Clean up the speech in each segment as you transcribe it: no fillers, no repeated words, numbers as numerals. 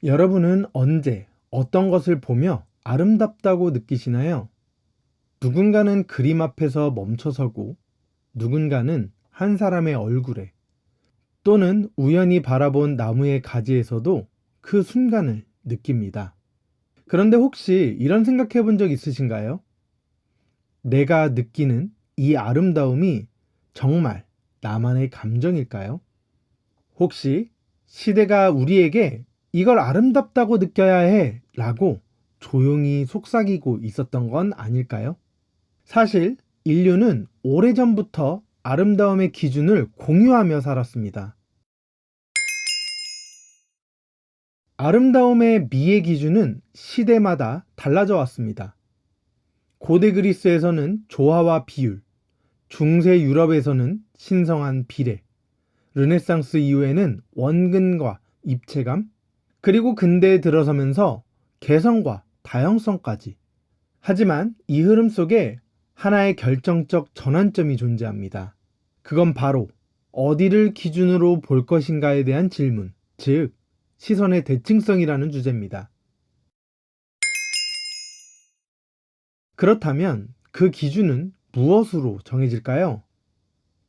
여러분은 언제 어떤 것을 보며 아름답다고 느끼시나요? 누군가는 그림 앞에서 멈춰서고, 누군가는 한 사람의 얼굴에, 또는 우연히 바라본 나무의 가지에서도 그 순간을 느낍니다. 그런데 혹시 이런 생각해 본 적 있으신가요? 내가 느끼는 이 아름다움이 정말 나만의 감정일까요? 혹시 시대가 우리에게 이걸 아름답다고 느껴야 해 라고 조용히 속삭이고 있었던 건 아닐까요? 사실 인류는 오래전부터 아름다움의 기준을 공유하며 살았습니다. 아름다움의 미의 기준은 시대마다 달라져 왔습니다. 고대 그리스에서는 조화와 비율, 중세 유럽에서는 신성한 비례, 르네상스 이후에는 원근과 입체감, 그리고 근대에 들어서면서 개성과 다양성까지. 하지만 이 흐름 속에 하나의 결정적 전환점이 존재합니다. 그건 바로 어디를 기준으로 볼 것인가에 대한 질문, 즉 시선의 대칭성이라는 주제입니다. 그렇다면 그 기준은 무엇으로 정해질까요?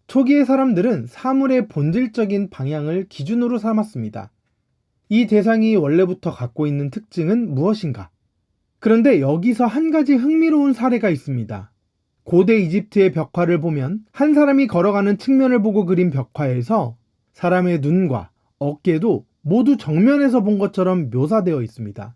초기의 사람들은 사물의 본질적인 방향을 기준으로 삼았습니다. 이 대상이 원래부터 갖고 있는 특징은 무엇인가? 그런데 여기서 한 가지 흥미로운 사례가 있습니다. 고대 이집트의 벽화를 보면 한 사람이 걸어가는 측면을 보고 그린 벽화에서 사람의 눈과 어깨도 모두 정면에서 본 것처럼 묘사되어 있습니다.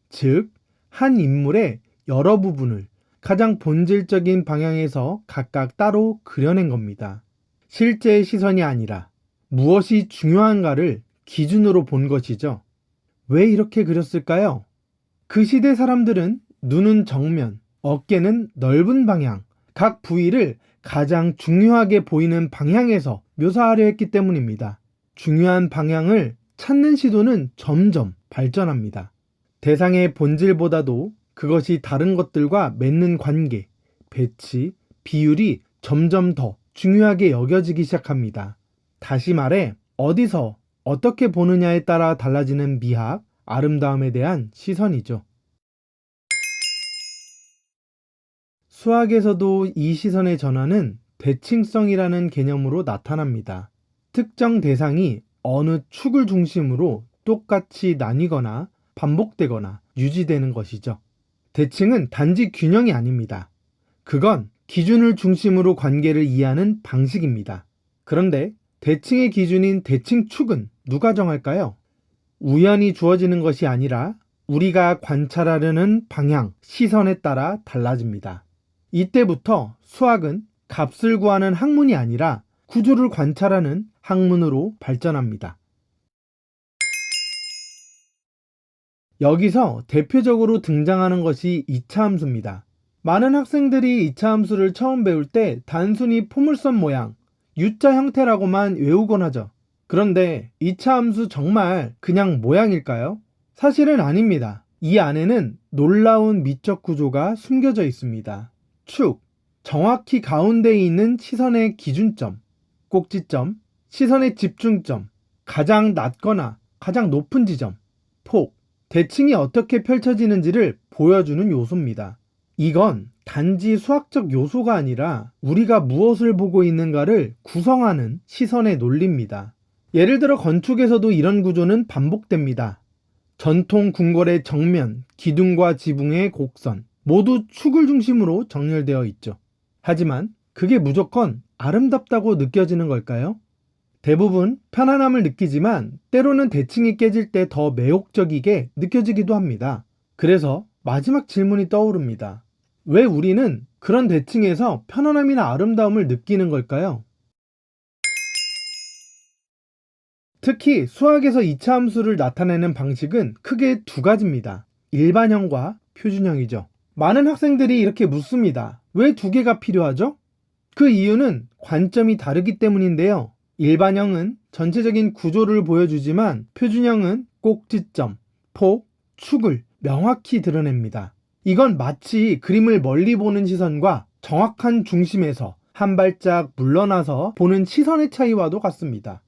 즉, 한 인물의 여러 부분을 가장 본질적인 방향에서 각각 따로 그려낸 겁니다. 실제의 시선이 아니라 무엇이 중요한가를 기준으로 본 것이죠. 왜 이렇게 그렸을까요? 그 시대 사람들은 눈은 정면, 어깨는 넓은 방향, 각 부위를 가장 중요하게 보이는 방향에서 묘사하려 했기 때문입니다. 중요한 방향을 찾는 시도는 점점 발전합니다. 대상의 본질보다도 그것이 다른 것들과 맺는 관계, 배치, 비율이 점점 더 중요하게 여겨지기 시작합니다. 다시 말해, 어디서 어떻게 보느냐에 따라 달라지는 미학, 아름다움에 대한 시선이죠. 수학에서도 이 시선의 전환은 대칭성이라는 개념으로 나타납니다. 특정 대상이 어느 축을 중심으로 똑같이 나뉘거나 반복되거나 유지되는 것이죠. 대칭은 단지 균형이 아닙니다. 그건 기준을 중심으로 관계를 이해하는 방식입니다. 그런데 대칭의 기준인 대칭축은 누가 정할까요? 우연히 주어지는 것이 아니라 우리가 관찰하려는 방향, 시선에 따라 달라집니다. 이때부터 수학은 값을 구하는 학문이 아니라 구조를 관찰하는 학문으로 발전합니다. 여기서 대표적으로 등장하는 것이 이차함수입니다. 많은 학생들이 이차함수를 처음 배울 때 단순히 포물선 모양, U자 형태라고만 외우곤 하죠. 그런데 이차함수 정말 그냥 모양일까요? 사실은 아닙니다. 이 안에는 놀라운 미적 구조가 숨겨져 있습니다. 축, 정확히 가운데에 있는 시선의 기준점, 꼭지점, 시선의 집중점, 가장 낮거나 가장 높은 지점, 폭, 대칭이 어떻게 펼쳐지는지를 보여주는 요소입니다. 이건 단지 수학적 요소가 아니라 우리가 무엇을 보고 있는가를 구성하는 시선의 논리입니다. 예를 들어 건축에서도 이런 구조는 반복됩니다. 전통 궁궐의 정면, 기둥과 지붕의 곡선, 모두 축을 중심으로 정렬되어 있죠. 하지만 그게 무조건 아름답다고 느껴지는 걸까요? 대부분 편안함을 느끼지만 때로는 대칭이 깨질 때 더 매혹적이게 느껴지기도 합니다. 그래서 마지막 질문이 떠오릅니다. 왜 우리는 그런 대칭에서 편안함이나 아름다움을 느끼는 걸까요? 특히 수학에서 이차함수를 나타내는 방식은 크게 두 가지입니다. 일반형과 표준형이죠. 많은 학생들이 이렇게 묻습니다. 왜 두 개가 필요하죠? 그 이유는 관점이 다르기 때문인데요. 일반형은 전체적인 구조를 보여주지만 표준형은 꼭지점, 폭, 축을 명확히 드러냅니다. 이건 마치 그림을 멀리 보는 시선과 정확한 중심에서 한 발짝 물러나서 보는 시선의 차이와도 같습니다.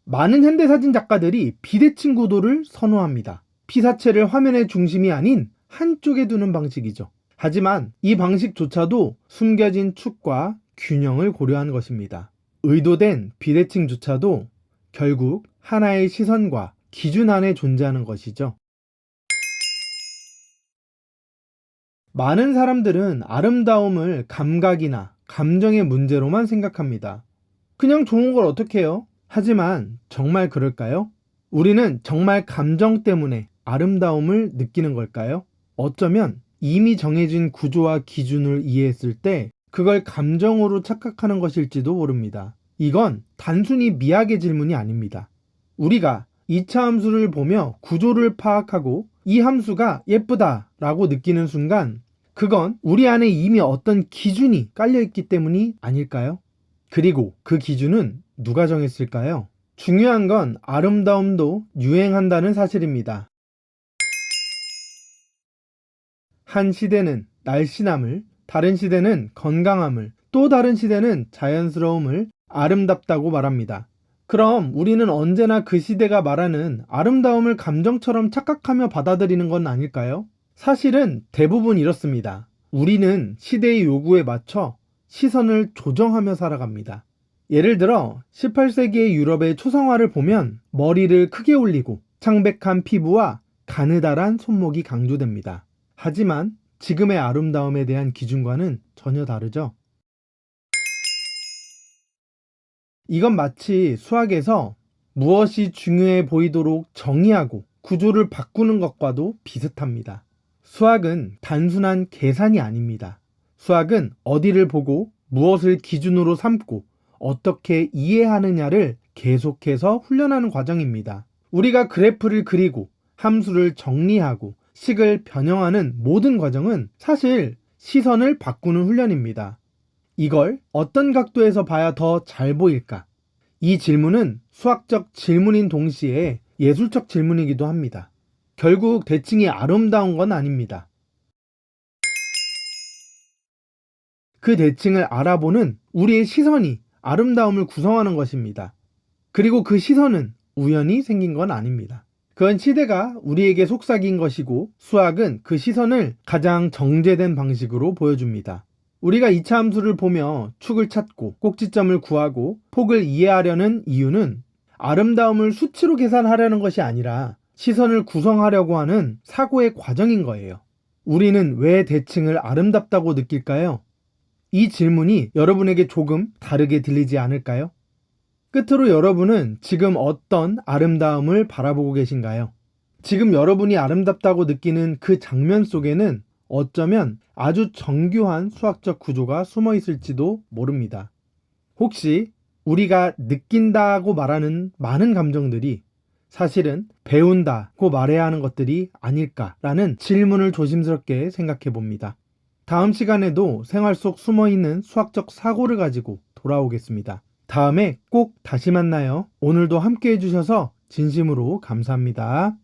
많은 현대사진 작가들이 비대칭 구도를 선호합니다. 피사체를 화면의 중심이 아닌 한쪽에 두는 방식이죠. 하지만 이 방식조차도 숨겨진 축과 균형을 고려한 것입니다. 의도된 비대칭조차도 결국 하나의 시선과 기준 안에 존재하는 것이죠. 많은 사람들은 아름다움을 감각이나 감정의 문제로만 생각합니다. 그냥 좋은 걸 어떻게 해요? 하지만 정말 그럴까요? 우리는 정말 감정 때문에 아름다움을 느끼는 걸까요? 어쩌면 이미 정해진 구조와 기준을 이해했을 때 그걸 감정으로 착각하는 것일지도 모릅니다. 이건 단순히 미학의 질문이 아닙니다. 우리가 2차 함수를 보며 구조를 파악하고 이 함수가 예쁘다라고 느끼는 순간 그건 우리 안에 이미 어떤 기준이 깔려있기 때문이 아닐까요? 그리고 그 기준은 누가 정했을까요? 중요한 건 아름다움도 유행한다는 사실입니다. 한 시대는 날씬함을, 다른 시대는 건강함을, 또 다른 시대는 자연스러움을 아름답다고 말합니다. 그럼 우리는 언제나 그 시대가 말하는 아름다움을 감정처럼 착각하며 받아들이는 건 아닐까요? 사실은 대부분 이렇습니다. 우리는 시대의 요구에 맞춰 시선을 조정하며 살아갑니다. 예를 들어 18세기의 유럽의 초상화를 보면 머리를 크게 올리고 창백한 피부와 가느다란 손목이 강조됩니다. 하지만 지금의 아름다움에 대한 기준과는 전혀 다르죠. 이건 마치 수학에서 무엇이 중요해 보이도록 정의하고 구조를 바꾸는 것과도 비슷합니다. 수학은 단순한 계산이 아닙니다. 수학은 어디를 보고 무엇을 기준으로 삼고 어떻게 이해하느냐를 계속해서 훈련하는 과정입니다. 우리가 그래프를 그리고 함수를 정리하고 식을 변형하는 모든 과정은 사실 시선을 바꾸는 훈련입니다. 이걸 어떤 각도에서 봐야 더 잘 보일까? 이 질문은 수학적 질문인 동시에 예술적 질문이기도 합니다. 결국 대칭이 아름다운 건 아닙니다. 그 대칭을 알아보는 우리의 시선이 아름다움을 구성하는 것입니다. 그리고 그 시선은 우연히 생긴 건 아닙니다. 그건 시대가 우리에게 속삭인 것이고 수학은 그 시선을 가장 정제된 방식으로 보여줍니다. 우리가 2차 함수를 보며 축을 찾고 꼭지점을 구하고 폭을 이해하려는 이유는 아름다움을 수치로 계산하려는 것이 아니라 시선을 구성하려고 하는 사고의 과정인 거예요. 우리는 왜 대칭을 아름답다고 느낄까요? 이 질문이 여러분에게 조금 다르게 들리지 않을까요? 끝으로 여러분은 지금 어떤 아름다움을 바라보고 계신가요? 지금 여러분이 아름답다고 느끼는 그 장면 속에는 어쩌면 아주 정교한 수학적 구조가 숨어 있을지도 모릅니다. 혹시 우리가 느낀다고 말하는 많은 감정들이 사실은 배운다고 말해야 하는 것들이 아닐까라는 질문을 조심스럽게 생각해 봅니다. 다음 시간에도 생활 속 숨어 있는 수학적 사고를 가지고 돌아오겠습니다. 다음에 꼭 다시 만나요. 오늘도 함께 해주셔서 진심으로 감사합니다.